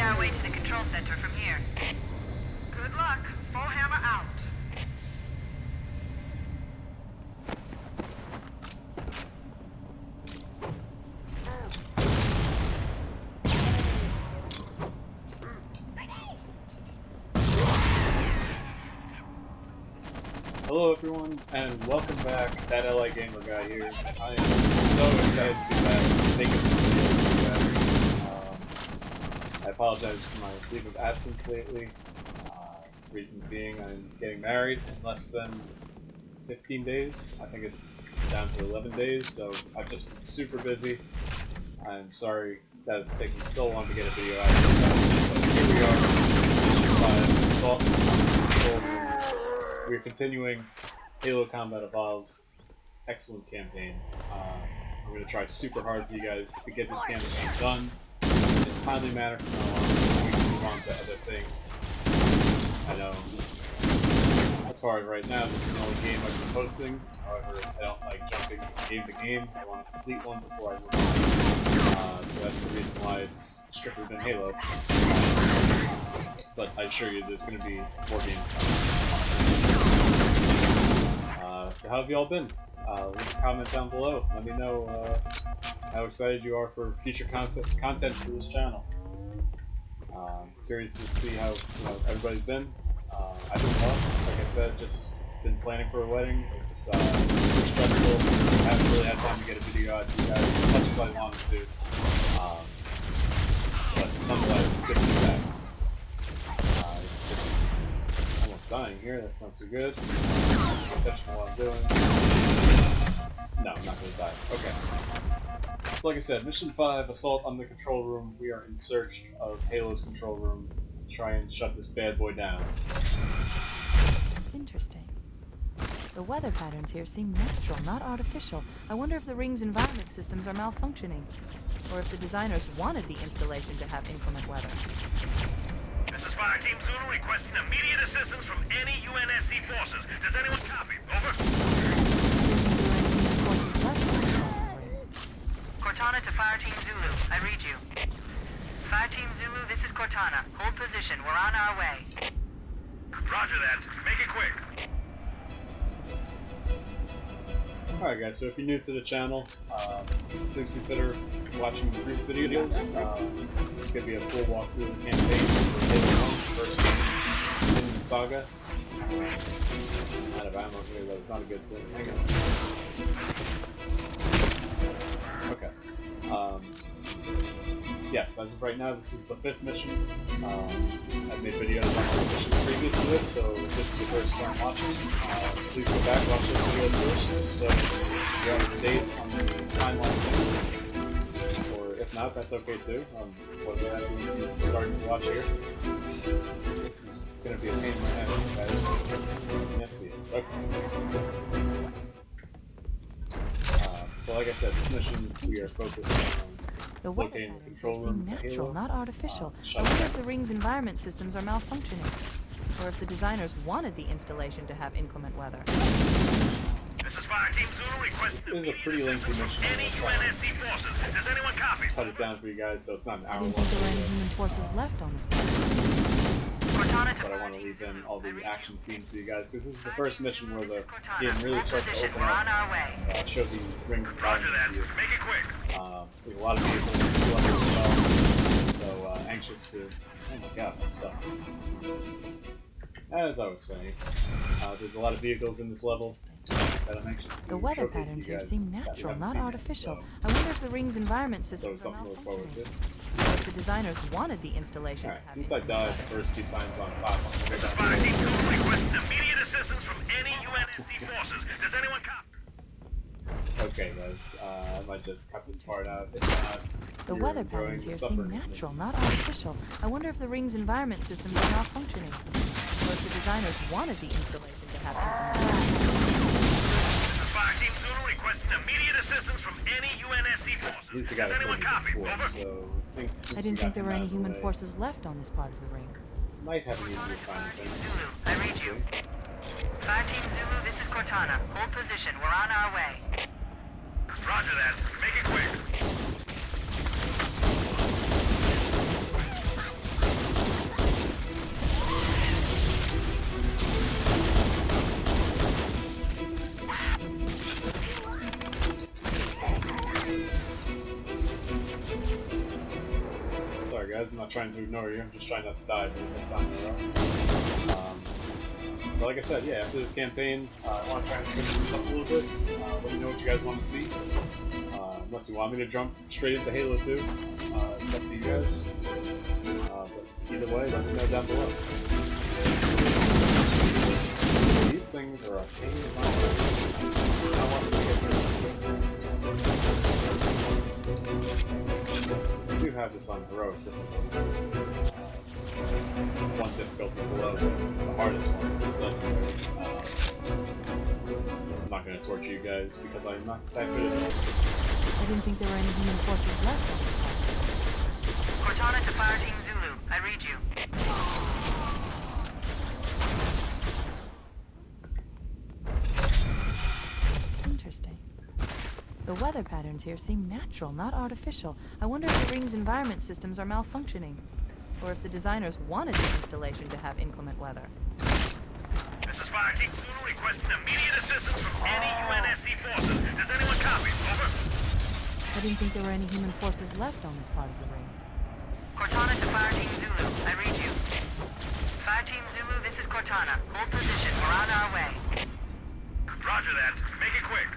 our way to the control center from here. Good luck. Bullhammer out. Hello everyone, and welcome back. That LA Gamer guy here. I am so excited to be back and making videos for you guys. I apologize for my leave of absence lately. Reasons being, I'm getting married in less than 15 days. I think it's down to 11 days, so I've just been super busy. I'm sorry that it's taken so long to get a video out of you guys, but here we are, Mission 5, Assault on the Control Room. We're continuing Halo Combat Evolved's excellent campaign. I'm going to try super hard for you guys to get this campaign done in a timely manner from now on, so we can move on to other things. I know, as far as right now, this is the only game I've been posting. However, I don't like jumping from game to game. I want to complete one before I move on. So that's the reason why it's strictly been Halo. But I assure you there's going to be more games coming. So how have you all been? Leave a comment down below. Let me know how excited you are for future content for this channel. Curious to see how everybody's been. I've been well. Like I said, just been planning for a wedding. It's super stressful. I haven't really had time to get a video out to you guys as much as I wanted to. But nonetheless, it's good to be back. Just almost dying here. That's not too good. Attention to what I'm doing. No, I'm not going to die. Okay. So like I said, Mission 5, Assault on the Control Room. We are in search of Halo's control room to try and shut this bad boy down. Interesting. The weather patterns here seem natural, not artificial. I wonder if the ring's environment systems are malfunctioning, or if the designers wanted the installation to have inclement weather. This is Fire Team Zulu requesting immediate assistance from any UNSC forces. Does anyone copy? Over. Cortana to Fire Team Zulu. I read you. Fire Team Zulu, this is Cortana. Hold position. We're on our way. Roger that. Make it quick. Alright guys, so if you're new to the channel, please consider watching the previous videos. This is going to be a full walkthrough of the campaign for Halo 1, first game in the saga. Out of ammo here, that was not a good thing. Hang on. Okay. Yes, as of right now, this is the 5th mission. I've made videos on the missions previous to this, so if this is the first time watching, please go back and watch those videos first, so you're up to date on the timeline of things. Or if not, that's okay too. Whether that be you starting to watch here. This is going to be a pain in my ass, this guy. Yes, it is. Okay. So like I said, this mission, we are focused on the weather locating the patterns control here room seem to natural, Halo. not artificial. I wonder if the ring's environment systems are malfunctioning, or if the designers wanted the installation to have inclement weather. This is Fire Team Zulu requesting This is a pretty lengthy mission. any UNSC forces. Does anyone copy? Cut it down for you guys so it's not an I hour didn't long think there were any video. human forces left on this planet. Cortana to But I Fire want to Team leave in Zulu. all I the read action you. scenes for you guys because this is the first mission where the Cortana. game really Hold starts to position. open We're up on our way. and show the rings of Roger environment that. to you. Make it quick. There's a lot of vehicles in this level as well, so anxious to... Oh my god, that sucked. As I was saying, there's a lot of vehicles in this level that I'm anxious to The weather showcase patterns to you here guys seem that we natural, haven't not seen yet, artificial. so I wonder if the ring's environment so systems are something to look forward to. malfunctioning, or if the designers wanted the installation Alright, to have since I inclement died the weather. first 2 times on top, I'm gonna This go is down Fire below. Team Zulu requesting immediate assistance from any UNSC forces. Does anyone copy? Okay guys, I might just cut this part out. If not, The you're weather enjoying patterns the here suffering seem with me. natural, not artificial. I wonder if the ring's environment systems are malfunctioning, or if the designers wanted the installation to have inclement weather. This is Fire Team Zulu requesting immediate assistance from any UNSC forces. He's the Does guy that anyone killed me copy? before, Over. so since I we didn't got think there him were out any of the human way, forces left on this part of the ring. might have an Cortana easier to time Fire with Team things. Zulu. I read you. Fire Team Zulu, this is Cortana. Hold position. We're on our way. Roger that. Make it quick. guys. I'm not trying to ignore you. I'm just trying not to die for the fifth time in a row. But like I said, yeah, after this campaign, I want to try and switch things up a little bit. Let me know what you guys want to see. Unless you want me to jump straight into Halo 2, it's up to you guys. But either way, let me know down below. These things are a pain in my ass. I want them to get rid. I do have this on heroic difficulty. It's one difficulty below the hardest one is legendary. I'm not going to torture you guys because I'm not that good at this. I didn't think there were any human forces left on this planet. Cortana to Fire Team Zulu. I read you. Interesting. The weather patterns here seem natural, not artificial. I wonder if the ring's environment systems are malfunctioning, or if the designers wanted the installation to have inclement weather. This is Fire Team Zulu requesting immediate assistance from any UNSC forces. Does anyone copy? Over. I didn't think there were any human forces left on this part of the ring. Cortana to Fire Team Zulu. I read you. Fire Team Zulu, this is Cortana. Hold position. We're on our way. Roger that. Make it quick.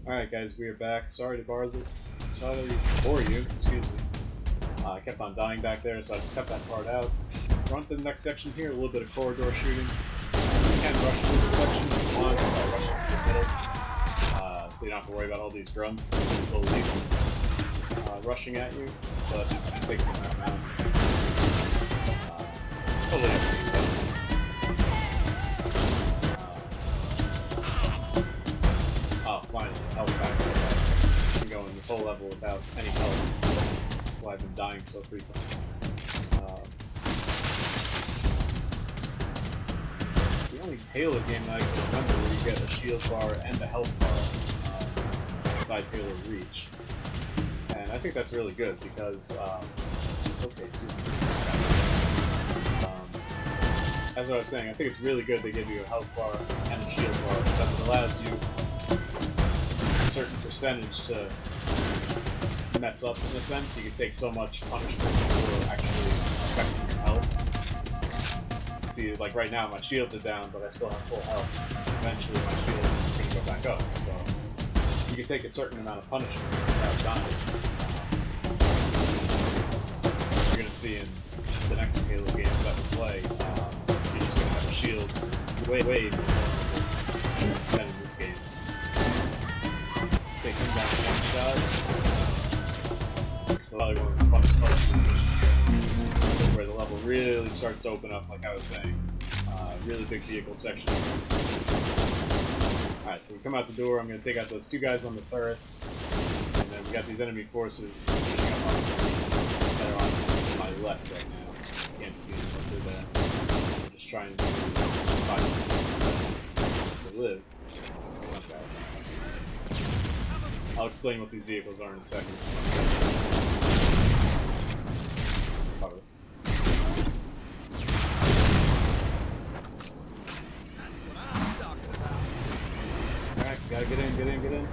Alright guys, we are back. Sorry to bore you, excuse me. I kept on dying back there, so I just cut that part out. We're on to the next section here, a little bit of corridor shooting. You can rush through this section if you want, by rushing through the middle. So you don't have to worry about all these grunts and these police rushing at you, but it takes them out now. Totally up to you. Finally, health back. I've been going this whole level without any health. That's why I've been dying so frequently. It's the only Halo game that I can remember where you get a shield bar and a health bar besides Halo Reach. And I think that's really good because, as I was saying, I think it's really good they give you a health bar and a shield bar because it allows you a certain percentage to mess up in a sense. You can take so much punishment for actually affecting your health. See, like right now my shields are down, but I still have full health. Eventually my shields are going to go back up, so you can take a certain amount of punishment without dying. You're going to see in the next Halo game that we play, you're just going to have a shield way more than in this game. Take him down one shot. So probably one of the funnest parts of this mission, where the level really starts to open up, like I was saying. Really big vehicle section. Alright, so we come out the door. I'm going to take out those two guys on the turrets. And then we got these enemy forces pushing up on the turrets. left right now. Can't see them through that. I'm just trying to find seconds to live. Okay. I'll explain what these vehicles are in a second. Cover. Alright, gotta get in, get in, get in.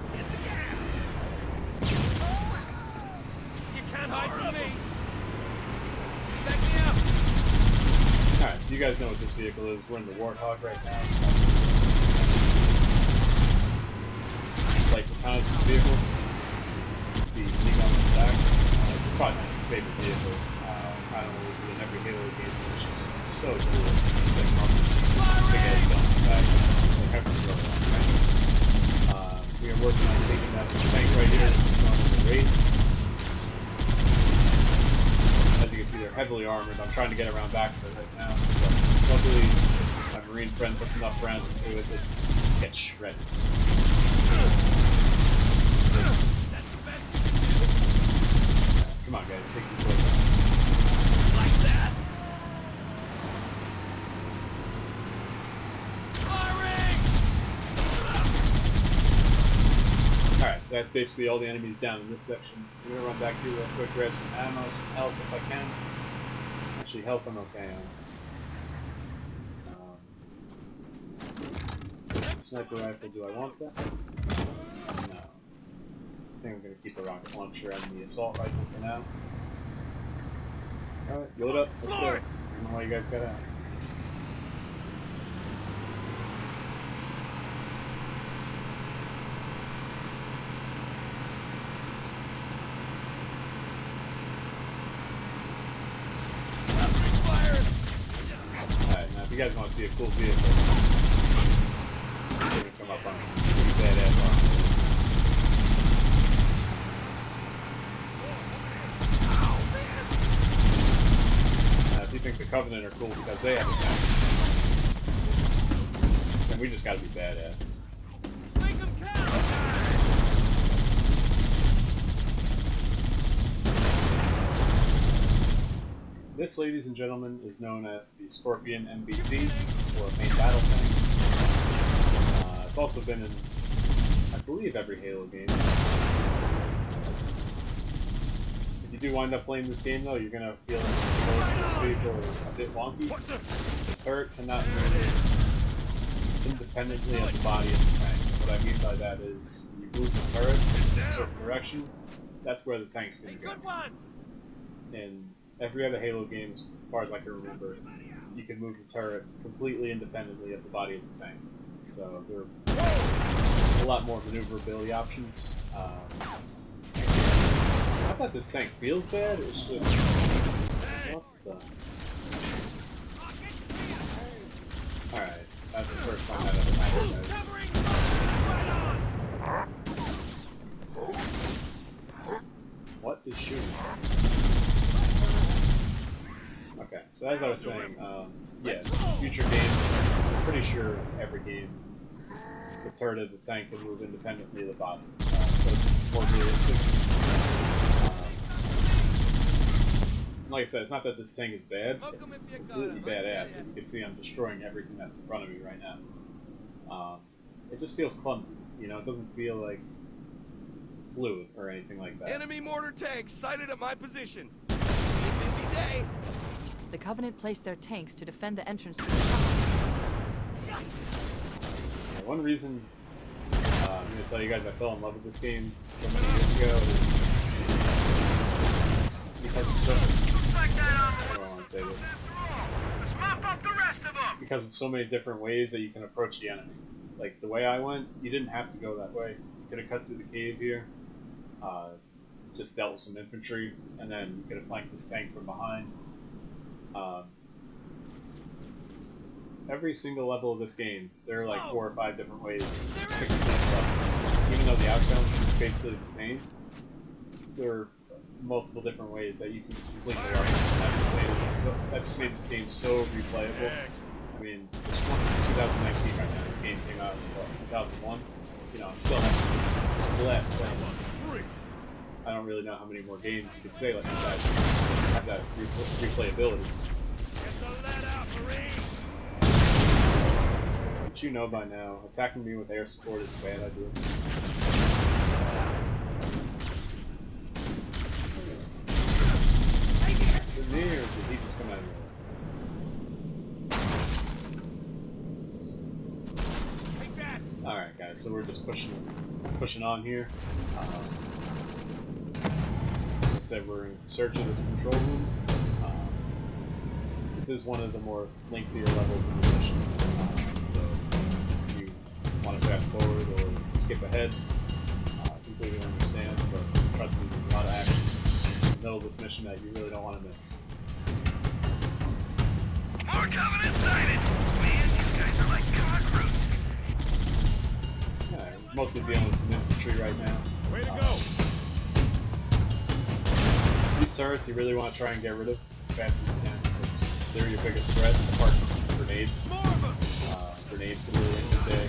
You can't hide from me. Back me up. Alright, so you guys know what this vehicle is. We're in the Warthog right now. Like reconnaissance vehicle. The Neon on the back. It's probably my favorite vehicle. I don't know, is it in every Halo game? It's just so cool. Big ass gun on the back. Like, I can throw it on, right? We are working on taking out this tank right here. It's known as a Wraith. As you can see, they're heavily armored. I'm trying to get around back to it right now. But luckily, my Marine friend puts enough rounds into it that it gets shredded. Come on, guys, take these boys out. Like that. Firing! Alright, so that's basically all the enemies down in this section. I'm gonna run back here real quick, grab some ammo, some health if I can. Actually, health I'm okay on. Sniper rifle, do I want that? No. I think I'm gonna keep the rocket launcher and the assault rifle for now. Alright, load up, let's go. I don't know why you guys got out. Alright, now if you guys want to see a cool vehicle, we're gonna come up on some pretty badass armor. If you think the Covenant are cool because they have a tank, then we just gotta be badass. Make them count. This, ladies and gentlemen, is known as the Scorpion MBT, or main battle tank. It's also been in, I believe, every Halo game. If you do wind up playing this game, though, you're gonna feel like the controls for this vehicle are a bit wonky. The turret cannot move independently of the body of the tank. What I mean by that is, when you move the turret in a certain direction, that's where the tank's gonna go. Good one. In every other Halo game, as far as I can remember, you can move the turret completely independently of the body of the tank. So there are a lot more maneuverability options. Not that this tank feels bad, it's just... What the... Alright, that's the first time I've ever had those. What is shooting? Okay, so as I was saying, yeah, future games, I'm pretty sure every game, the turret of the tank can move independently of the body. So it's more realistic. Like I said, it's not that this tank is bad, it's completely badass. As you can see, I'm destroying everything that's in front of me right now. It just feels clumsy, you know, it doesn't feel like fluid or anything like that. Enemy mortar tank sighted at my position. Be a busy day. The Covenant placed their tanks to defend the entrance to the tunnel. One reason I'm going to tell you guys I fell in love with this game so many years ago is because of so... How do I want to say this? Let's mop up the rest of them. Because of so many different ways that you can approach the enemy. Like, the way I went, you didn't have to go that way. You could have cut through the cave here, just dealt with some infantry, and then you could have flanked this tank from behind. Every single level of this game, there are like 4 or 5 different ways to complete the level. Even though the outcome is basically the same, there are multiple different ways that you can complete the level. That just made this game so replayable. I mean, it's 2019 right now. This game came out in 2001. You know, I'm still having a blast playing this. I don't really know how many more games you could say like that. have that replayability. Get the lead out, Marine! But you know by now, attacking me with air support is a bad idea. Is it me, or did he just come out of nowhere? Alright guys, so we're just pushing on here. Like I said, we're in search of this control room. This is one of the more lengthier levels in the mission. So if you want to fast forward or skip ahead, I completely understand, but trust me, there's a lot of action in the middle of this mission that you really don't want to miss. More Covenant sighted! Man, you guys are like cockroaches! Yeah, I'm mostly dealing with some infantry right now. Way to go! These turrets you really want to try and get rid of as fast as you can, because they're your biggest threat, apart from grenades. Grenades can really end the day,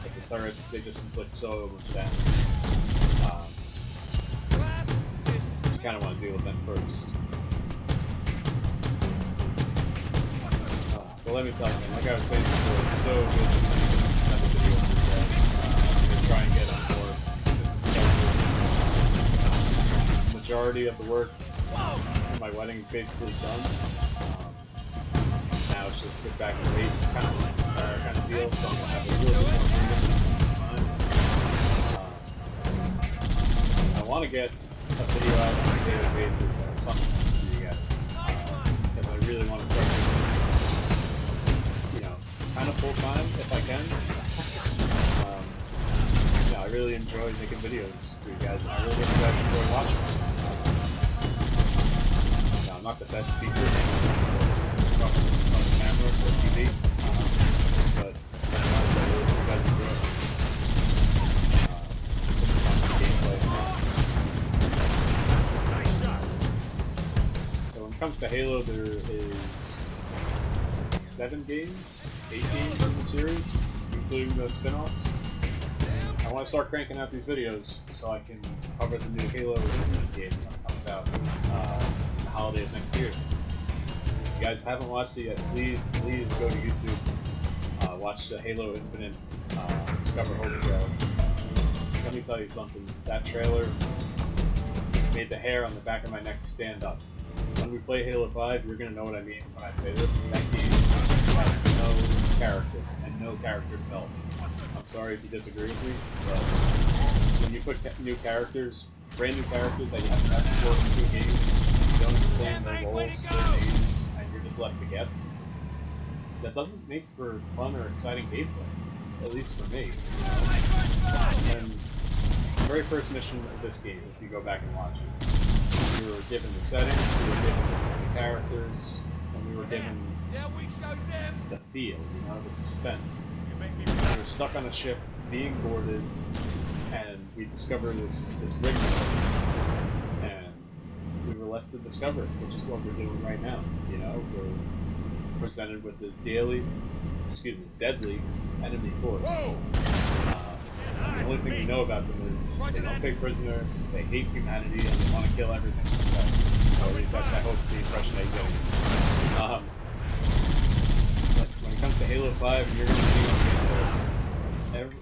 but the turrets, they just inflict so much damage. You kind of want to deal with them first. But let me tell you, man, like I was saying before, it's so good to have a video of you guys. I'm going to try and get on more consistent schedule. Majority of the work at my wedding is basically done. Now it's just sit back and wait kind of deal, so I'm going to have a little bit more time. I want to get a video out on a daily basis at some point for you guys, because I really want to start doing this, you know, kind of full time if I can. Yeah, I really enjoy making videos for you guys, and I really hope you guys enjoy watching. Now, I'm not the best speaker, so talking on the camera or TV, but nonetheless, I really hope you guys enjoy gameplay. So when it comes to Halo, there is 7 games, 8 games in the series, including the spin-offs. I want to start cranking out these videos so I can cover the new Halo Infinite game when it comes out in the holiday of next year. If you guys haven't watched it yet, please go to YouTube, watch the Halo Infinite Discover Holy Grail. Let me tell you something, that trailer made the hair on the back of my neck stand up. When we play Halo 5, you're going to know what I mean when I say this. That game has no character, and no character development. I'm sorry if you disagree with me, but when you put new characters, brand new characters that you have to work into a game, you don't explain their roles, their names, and you're just left to guess, that doesn't make for fun or exciting gameplay. At least for me. And the very first mission of this game, if you go back and watch it, we were given the setting, we were given the characters, and we were given the feel, you know, the suspense. We were stuck on a ship, being boarded, and we discovered this rig, and we were left to discover it, which is what we're doing right now. You know, we're presented with this deadly enemy force. The only thing we know about them is they don't take prisoners, they hate humanity, and they want to kill everything. So, at least that's, I hope, the impression that you're getting. But when it comes to Halo 5, you're going to see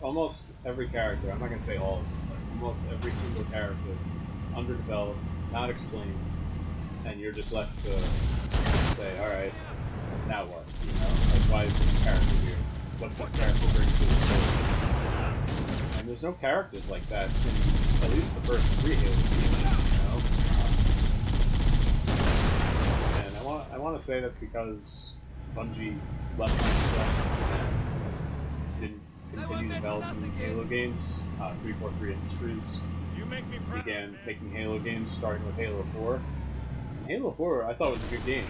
almost every character, I'm not going to say all of them, but almost every single character is underdeveloped, not explained, and you're just left to say, alright, now what? You know, like, why is this character here? What's this character bring to the story? And there's no characters like that in at least the first 3 Halo games, you know? And I want to say that's because Bungie left Microsoft and didn't continue developing Halo games. 343 Industries began making Halo games, starting with Halo 4. And Halo 4 I thought was a good game.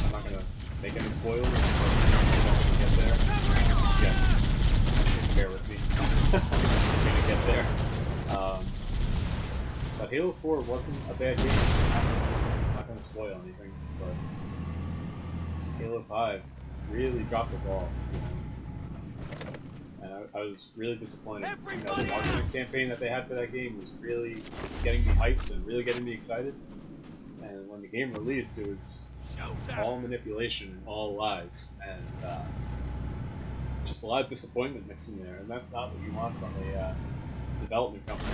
I'm not gonna make any spoilers because I don't want to get there. Yes. Bear with me. I'm gonna get there. But Halo 4 wasn't a bad game. I'm not gonna spoil anything, but Halo 5 really dropped the ball. And I was really disappointed. You know, the marketing campaign that they had for that game was really getting me hyped and really getting me excited. And when the game released, it was all manipulation and all lies, and just a lot of disappointment mixed in there. And that's not what you want from a development company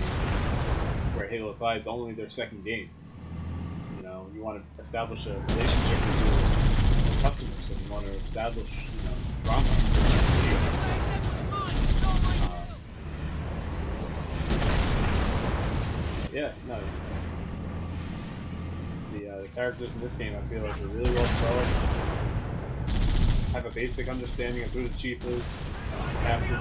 where Halo 5 is only their second game. You know, you want to establish a relationship with your customers, and you want to establish, you know, drama with video customers. Yeah, no. The characters in this game, I feel like, are really well developed. Have a basic understanding of who the chief is, captain.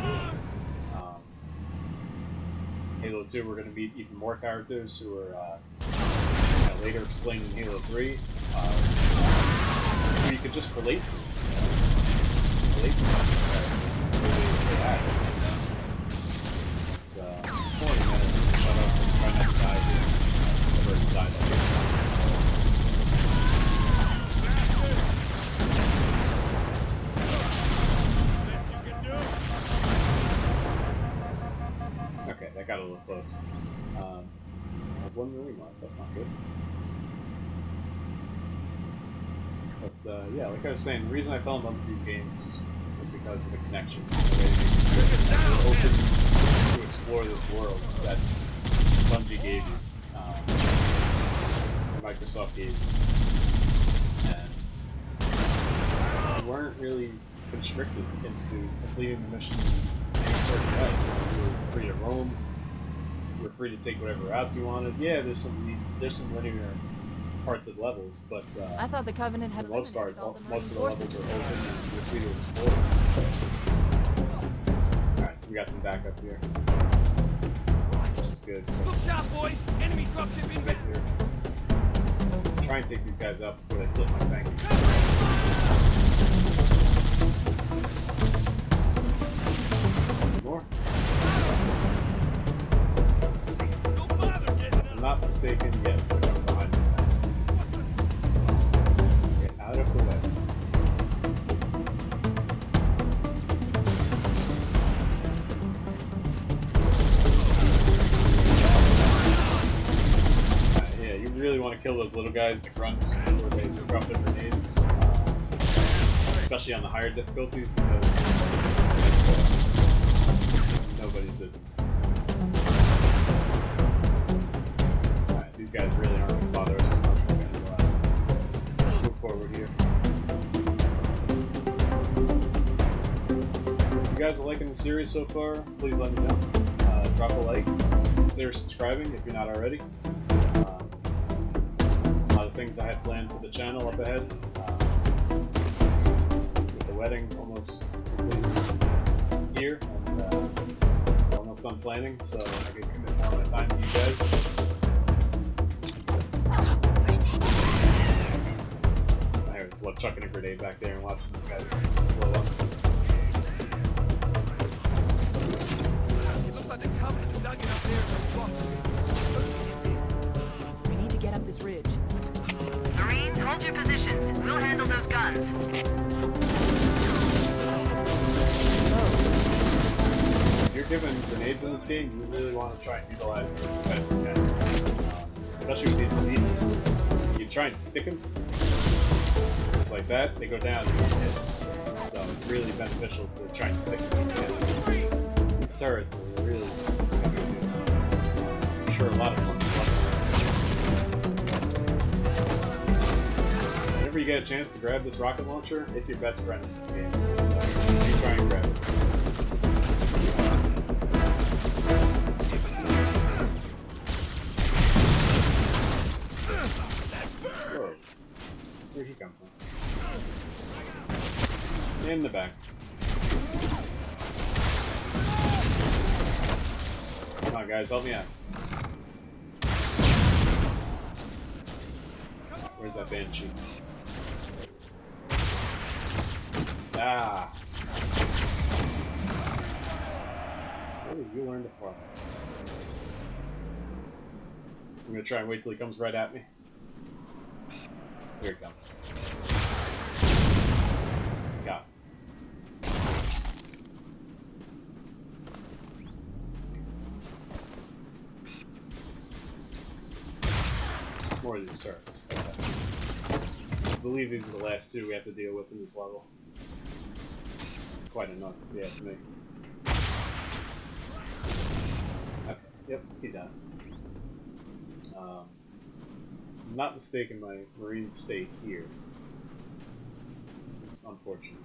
Halo 2, we're going to meet even more characters who are later explained in Halo 3, who you can just relate to. Relate to some of these characters and who they act. But, it's point, man, shut up and try not to die here. I've already died like 8 times. Okay, that got a little close. I have 1 Marine mark, that's not good. But yeah, like I was saying, the reason I fell in love with these games was because of the connection. They were open to explore this world that Bungie gave you, Microsoft gave you. And you weren't really constricted into completing the missions in any certain way. You were free to roam. You were free to take whatever routes you wanted. Yeah, there's some linear parts of levels, but I thought the Covenant for had the most part, eliminated all the most of the Marine levels are forces. open and you're free to explore. Alright, so we got some backup here. Which is good. Good shot, boys! Enemy dropship inbound! Here. Try and take these guys up before they flip my tank. More. Don't bother getting If I'm not mistaken, yes, they're coming behind us now. Get out of the way. Yeah, you really want to kill those little guys, the grunts, before they drop their grenades. Especially on the higher difficulties, because it's nobody's business. Alright, these guys really aren't going to bother us too much. We're going to move forward here. If you guys are liking the series so far, please let me know. Drop a like. Consider subscribing if you're not already. A lot of things I had planned for the channel up ahead. With the wedding almost completely here, and almost done planning, so I can commit more of my time to you guys. I just love chucking a grenade back there and watching these guys blow up. It looks like the Covenant dug it up there in the box. We need to get up this ridge. Marines, hold your positions. We'll handle those guns. If you're given grenades in this game, you really want to try and utilize them as best you can. Especially with these elites. You try and stick them, just like that, they go down and you don't hit. So it's really beneficial to try and stick them. These turrets are really becoming a nuisance. I'm sure a lot of them left. Whenever you get a chance to grab this rocket launcher, it's your best friend in this game. So you try and grab it. Whoa. Where'd he come from? In the back. Come on guys, help me out. Where's that Banshee? There it is. Ah! Where did you learn to fly? I'm gonna try and wait till he comes right at me. Here he comes. Got him. these turrets. Okay. I believe these are the last two we have to deal with in this level. It's quite enough, if you ask me. Okay, yep, he's out. I'm not mistaken, my Marines stay here. It's unfortunate.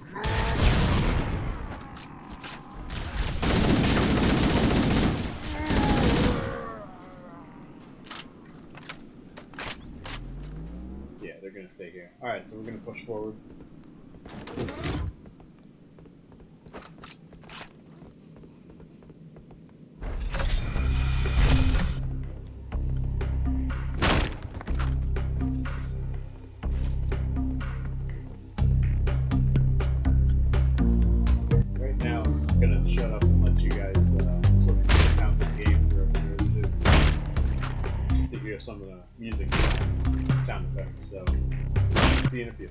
Yeah, they're gonna stay here. Alright, so we're gonna push forward. Right now, I'm gonna shut up and let you guys just listen to the sound of the game for a minute or two. Just to hear some of the music sound effects, so see you in a few.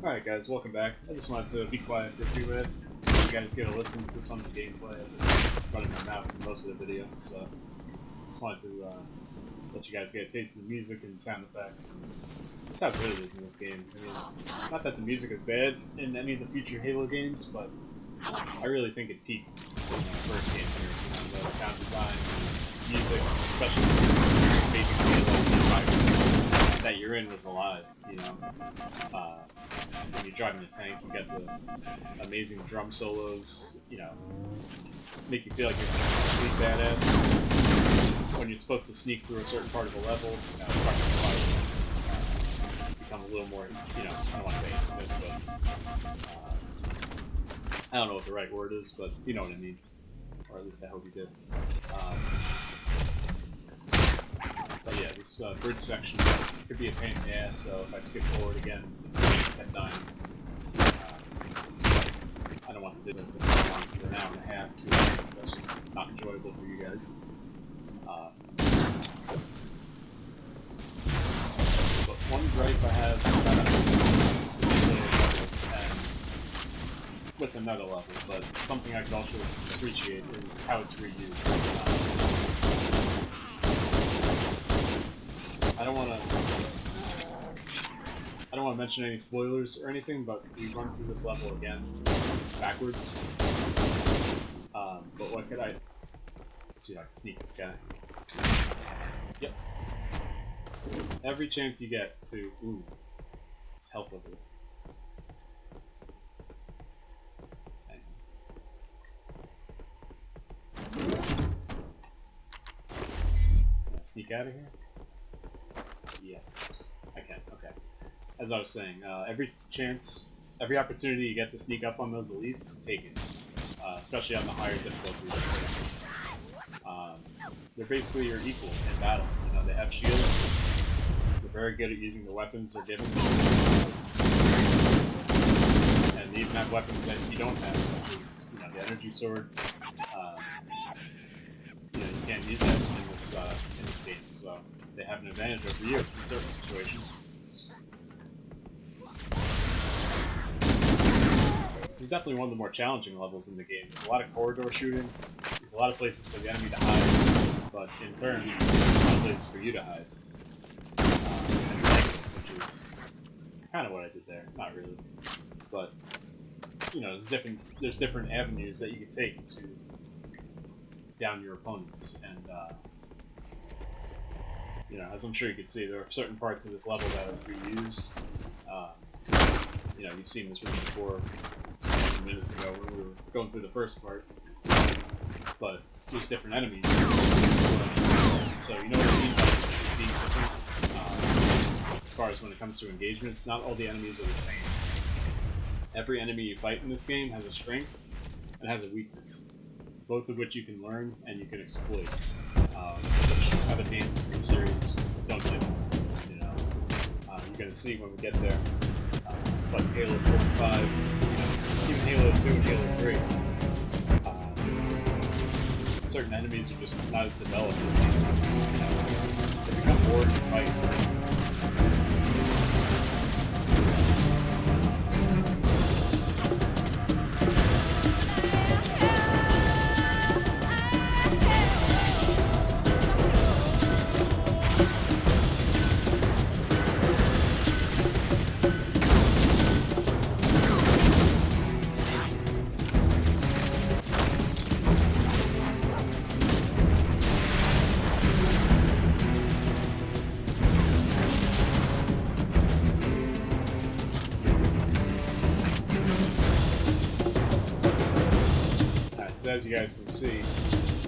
Alright guys, welcome back. I just wanted to be quiet for a few minutes. You guys get to listen to some of the gameplay. I've been running my mouth for most of the video, so just wanted to let you guys get a taste of the music and sound effects and just how good it is in this game. I mean, not that the music is bad in any of the future Halo games, but I really think it peaked in the first game here. You know, the sound design, music, especially the music, making Halo, the environment that you're in was alive, you know. When you're driving the tank, you got the amazing drum solos, you know, make you feel like you're a complete badass. When you're supposed to sneak through a certain part of the level, it starts to fight, become a little more, you know, I don't want to say intimate, but I don't know what the right word is, but you know what I mean. Or at least I hope you did. But yeah, this bridge section could be a pain in the ass, so if I skip forward again, it's going to keep dying. I don't want the video to go on for an hour and a half, 2 hours. That's just not enjoyable for you guys. But one gripe I have about this and with another level, but something I could also appreciate is how it's reused. I don't want to mention any spoilers or anything, but we run through this level again backwards. But what could I... Let's see if I can sneak this guy. Yep. Every chance you get to... Ooh. Just help with it. Can I sneak out of here? Yes. I can. Okay. As I was saying, every chance, every opportunity you get to sneak up on those elites, take it. Especially on the higher difficulties. Because, they're basically your equal in battle. You know, they have shields. They're very good at using the weapons they're given. And they even have weapons that you don't have, such as, you know, the energy sword. You know, you can't use that in this game, so they have an advantage over you in certain situations. This is definitely one of the more challenging levels in the game. There's a lot of corridor shooting. There's a lot of places for the enemy to hide, but in turn, there's a lot of places for you to hide. Which is kind of what I did there. Not really, but you know, there's different avenues that you can take to down your opponents, and you know, as I'm sure you can see, there are certain parts of this level that are reused. You know, you've seen this room before a few minutes ago when we were going through the first part, but there's different enemies. So you know what I mean by being different? As far as when it comes to engagements, not all the enemies are the same. Every enemy you fight in this game has a strength and has a weakness, both of which you can learn and you can exploit, which other games in the series don't do. You know, you're going to see when we get there. But Halo 4 and 5, you know, even Halo 2 and Halo 3, certain enemies are just not as developed as these ones. You know, they become bored to fight. So as you guys can see,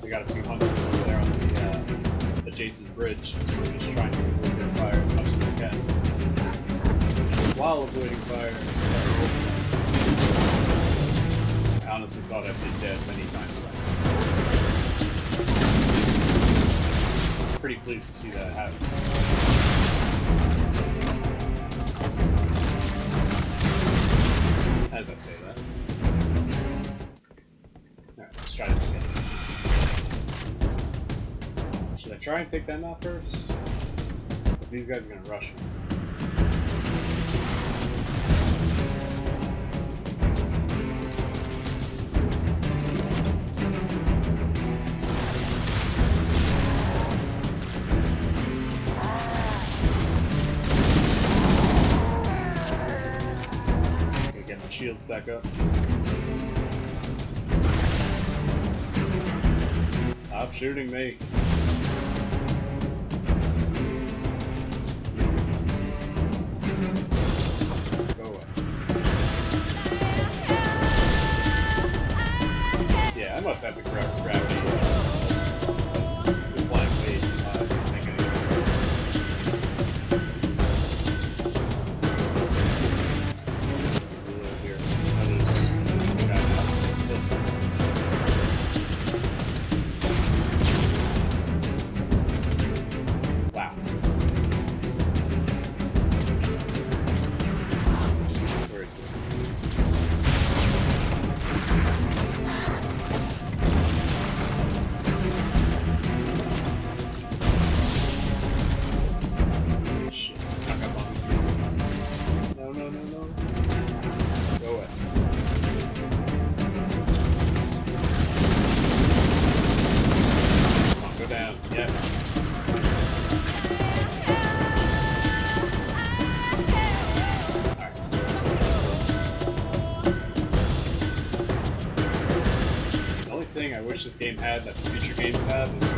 we got a few hunters over there on the adjacent bridge, so we're just trying to avoid their fire as much as we can. While avoiding fire, I honestly thought I'd been dead many times by now, so pretty pleased to see that happen. As I say that. Let's try this again. Should I try and take them out first? These guys are gonna rush me. Okay, get my shields back up. Stop shooting me. Go away. Yeah, I must have the gravity. It's flying way too high. It doesn't make any sense. Here. There's a guy now. thing I wish this game had that the future games have is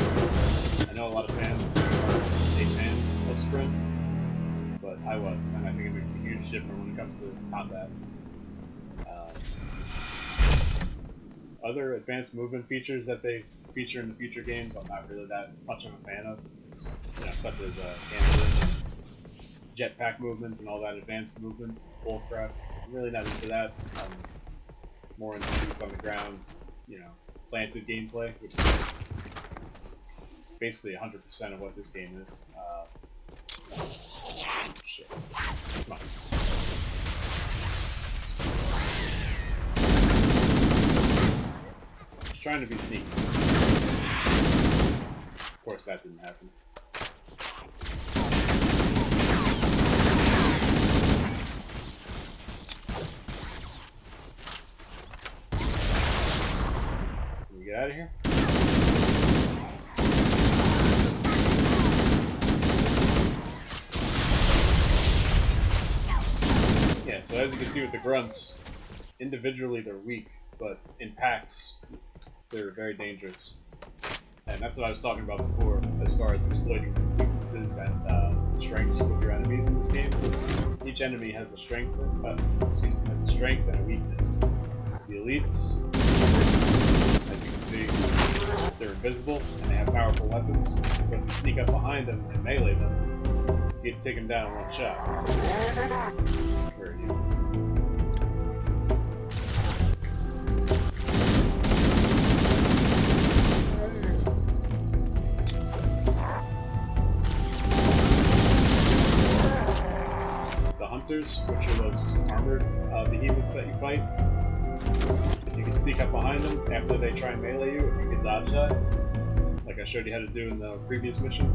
I know a lot of fans are a fan of sprint, but I was, and I think it makes a huge difference when it comes to combat. Other advanced movement features that they feature in the future games, I'm not really that much of a fan of. It's, you know, such as gambling, jetpack movements, and all that advanced movement bullcrap. I'm really not into that. I'm more into boots on the ground, you know, planted gameplay, which is basically 100% of what this game is. Shit. Come on. Just trying to be sneaky. Of course, that didn't happen. Can we get out of here? Yeah, so as you can see with the grunts, individually they're weak, but in packs, they're very dangerous. And that's what I was talking about before, as far as exploiting weaknesses and strengths with your enemies in this game. Each enemy has a strength, has a strength and a weakness. The elites, as you can see, they're invisible and they have powerful weapons. But if you sneak up behind them and melee them, you can take them down in one shot. Where are you? Hunters, which are those armored behemoths that you fight. If you can sneak up behind them after they try and melee you, if you can dodge that, like I showed you how to do in the previous mission,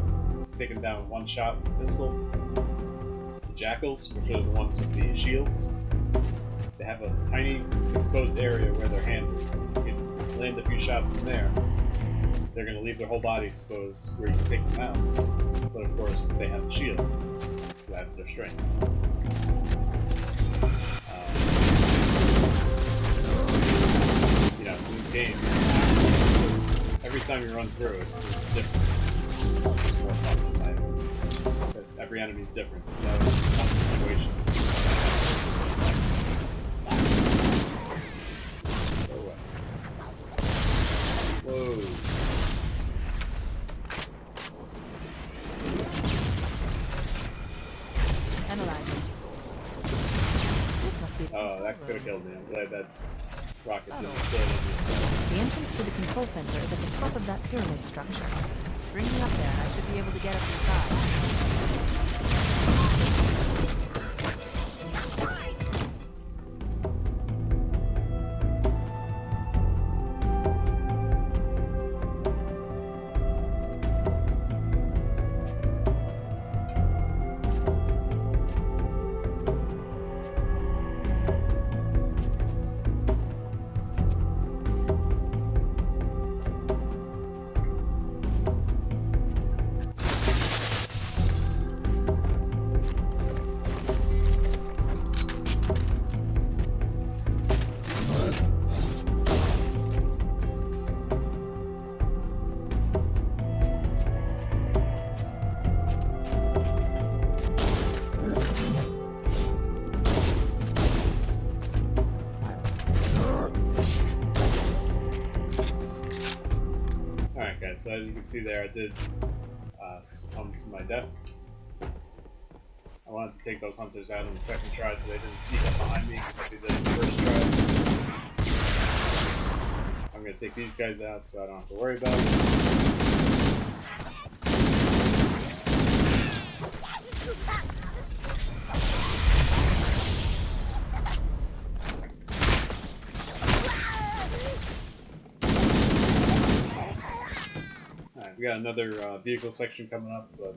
take them down with one shot with a pistol. The jackals, which are the ones with the shields, they have a tiny exposed area where their hand is. You can land a few shots from there. They're going to leave their whole body exposed where you can take them out. But of course, they have a shield, so that's their strength. You know, so this game, every time you run through it, it's different. It's just more fun to play. Because every enemy is different. You know, one situation is next. Go away. Whoa. Analyzing. This must be the Oh, that control could have room. killed me. I'm glad that rocket didn't explode on the inside. The entrance to the control center is at the top of that pyramid structure. Bring me up there and I should be able to get us inside. So as you can see there, I did succumb to my death. I wanted to take those hunters out on the second try so they didn't sneak up behind me like they did in the first try. I'm going to take these guys out so I don't have to worry about it. We got another vehicle section coming up, but...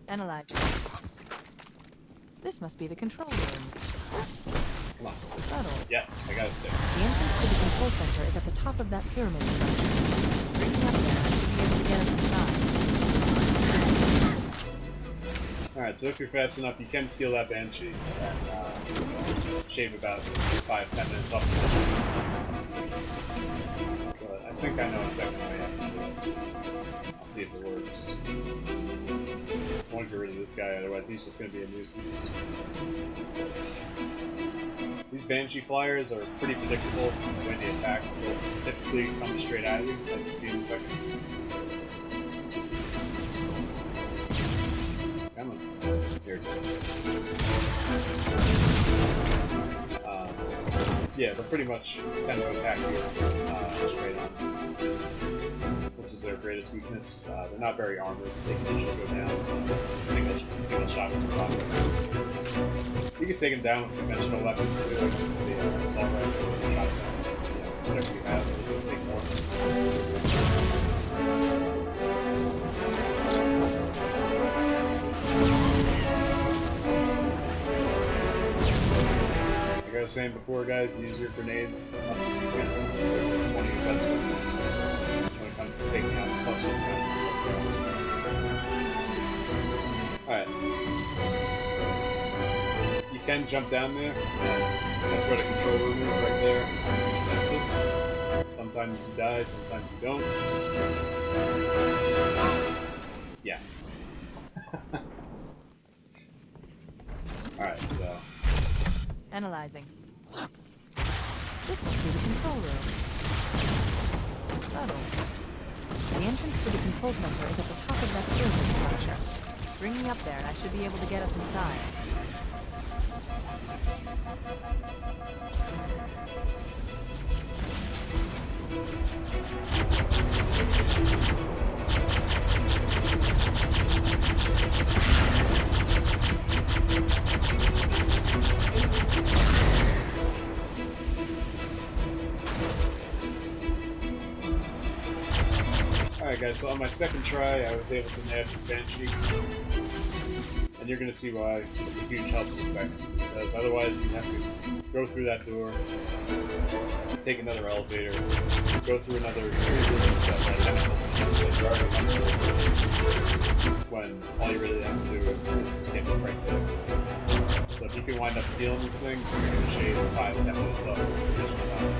Analyze. This must be the control room. Come on. Subtle. Yes, I got a stick. The entrance to the control center is at the top of that pyramid structure. Bring me up there and I should be able to get us inside. Alright, so if you're fast enough, you can steal that Banshee and shave about 5-10 minutes off the my second eye after that. I'll see if it works. I want to get rid of this guy, otherwise he's just going to be a nuisance. These Banshee flyers are pretty predictable when they attack. They'll typically come straight at you, as you'll see in a second. Come on. Here it goes. Yeah, they'll pretty much tend to attack you straight on, which is their greatest weakness. They're not very armored. They can usually go down single shot with the rocket. You can take them down with conventional weapons too, like the assault rifle or the shotgun. Whatever you have, just take more. Like I was saying before, guys, use your grenades as much as you can. They're one of your best weapons when it comes to taking out the cluster of weapons. Alright. You can jump down there, and that's where the control room is, right there. It's empty. Sometimes you die, sometimes you don't. Yeah. Alright, so... Analyzing. This must be the control room. Subtle. The entrance to the control center is at the top of that building structure. Bring me up there and I should be able to get us inside. Alright guys, so on my second try I was able to nab this Banshee. And you're going to see why it's a huge help in a second. Because otherwise you'd have to go through that door, take another elevator, go through another 3 rooms that like tentacles and already under, when all you really have to do is hit it right there. So if you can wind up stealing this thing, you're going to shave 5-10 minutes off of mission time.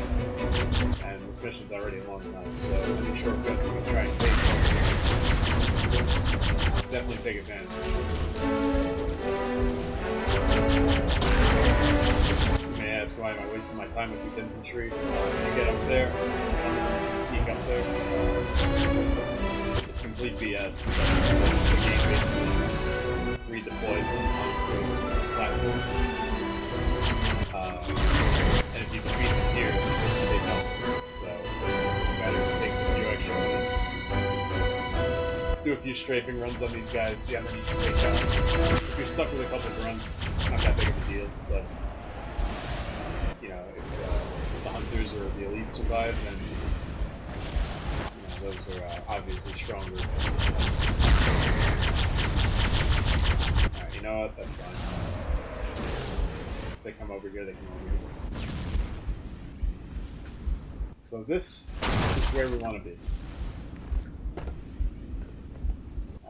And this mission's already long enough, so any shortcut you can try and take, definitely take advantage. You may ask, why am I wasting my time with these infantry? You get up there, some sneak up there. It's complete BS. The game basically redeploys them onto this platform. And if you defeat them here, they don't. So it's better to take a few extra minutes, do a few strafing runs on these guys, see how many you can take out. If you're stuck with a couple of grunts, it's not that big of a deal, but you know, if the hunters or the elite survive, then you know, those are obviously stronger. Alright, you know what? That's fine. If they come over here, they come over here. So this is where we want to be. I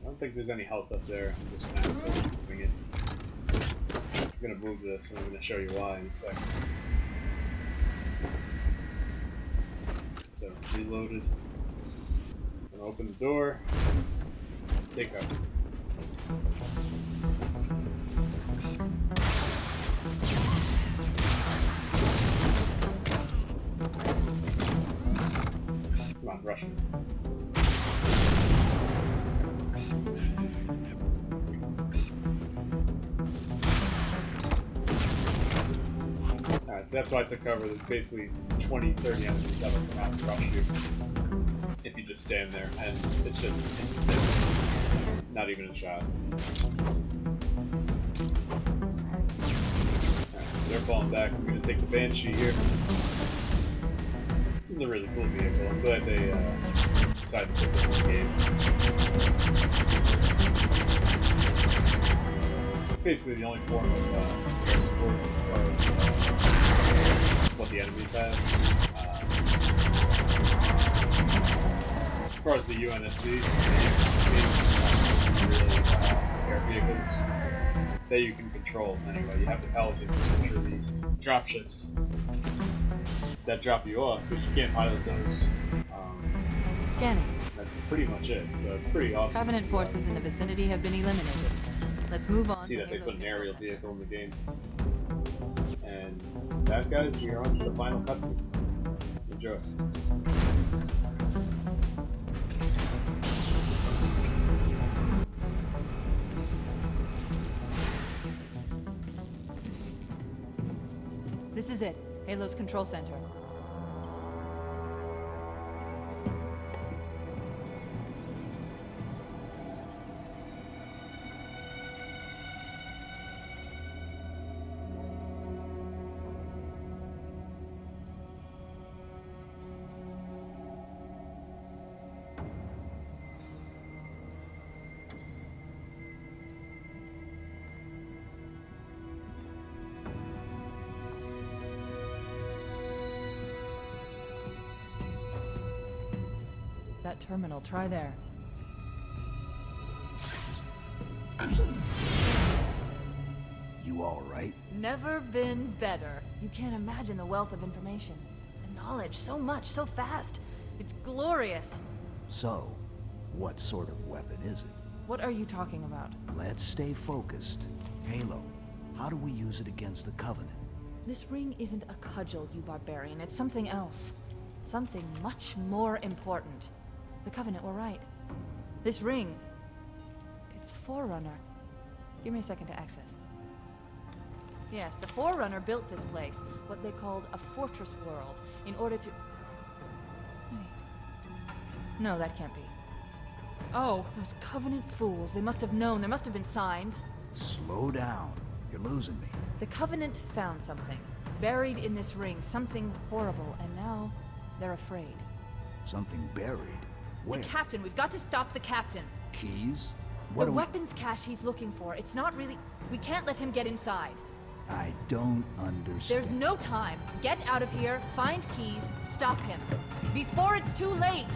don't think there's any health up there. I'm just gonna have to wing it. I'm gonna move this and I'm gonna show you why in a second. So, reloaded. Gonna open the door. Take cover. Come on, rush me. Alright, so that's why I took cover. There's basically 20-30 enemies that will come out and rush you if you just stand there, and it's just instant. Not even a shot. Alright, so they're falling back. I'm going to take the Banshee here. This is a really cool vehicle. I'm glad they decided to put this in the game. It's basically the only form of air support as far as what the enemies have. As far as the UNSC, really air vehicles that you can control anyway. You have the Pelicans, which are the dropships that drop you off, but you can't pilot those. Scanning. That's pretty much it. So it's pretty awesome. Covenant forces in the vicinity have been eliminated. Let's move on. See to that they Halo's put an control aerial center. vehicle in the game. And that, guys, we are on to the final cutscene. Enjoy. This is it. Halo's control center. That terminal, try there. You all right? Never been better. You can't imagine the wealth of information. The knowledge, so much, so fast. It's glorious. So, what sort of weapon is it? What are you talking about? Let's stay focused. Halo, how do we use it against the Covenant? This ring isn't a cudgel, you barbarian. It's something else. Something much more important. The Covenant were right. This ring... it's Forerunner. Give me a second to access. Yes, the Forerunner built this place, what they called a fortress world, in order to... Wait. No, that can't be. Oh, those Covenant fools. They must have known. There must have been signs. Slow down. You're losing me. The Covenant found something. Buried in this ring. Something horrible. And now, they're afraid. Something buried? Where? The Captain. We've got to stop the Captain. Keys? What The do we... weapons cache he's looking for. It's not really... We can't let him get inside. I don't understand. There's no time. Get out of here, find keys, stop him. Before it's too late!